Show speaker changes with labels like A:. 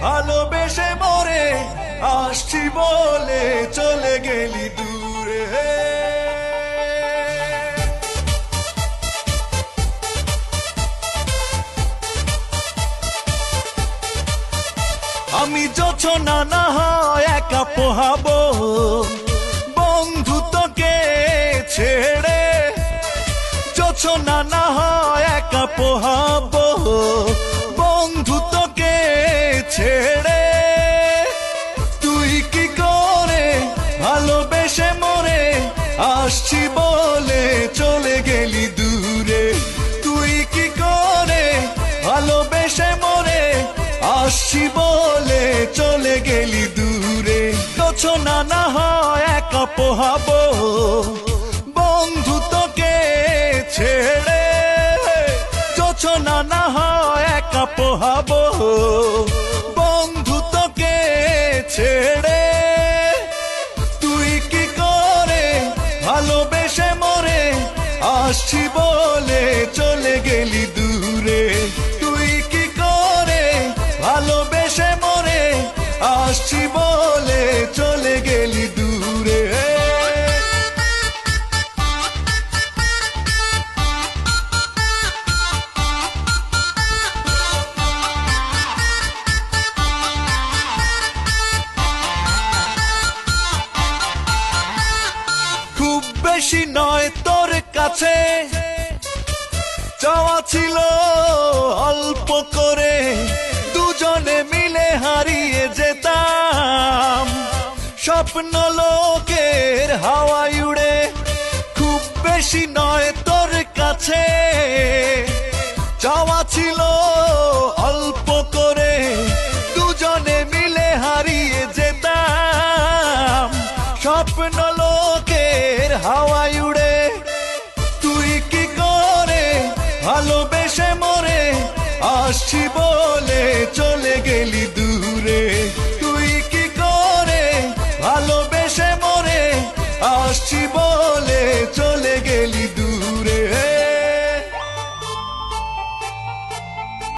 A: ভালোবেসে মরে আসছি বলে চলে গেলি দূরে। আমি জোছনা না হয় একা পোহাবো বন্ধুত্বকে ছেড়ে, জোছনা না হয় একা পোহাবো বন্ধুত্বকে ছেড়ে। তুই কি করে ভালোবেসে মরে আসছি বলে চলে গেলি দূরে। তুই কি করে ভালোবেসে মরে আসছি বলে চলে গেলি দূরে। জোছনা না হয় একা পোহাবো বন্ধুত্বকে ছেড়ে, জোছনা না হয় একা পোহাবো বন্ধুত্বকে ছেড়ে। তুই কি করে ভালোবেসে মরে আসছি বলে চলে গেলি দূরে। তুই কি করে ভালোবেসে মরে আসছি বলে চলে গেলি দূরে। খুব বেশি নয় তোর কাছে চাওয়া ছিল অল্প করে, দুজনে মিলে হারিয়ে যেতাম স্বপ্ন লোকের হাওয়ায় উড়ে। খুব বেশি নয় তোর কাছে চাওয়া ছিল অল্প করে, দুজনে মিলে হারিয়ে যেতাম স্বপ্ন লোকের হাওয়ায় উড়ে। তুই কি করে ভালোবেসে মরে আসছি বলে চলে গেলি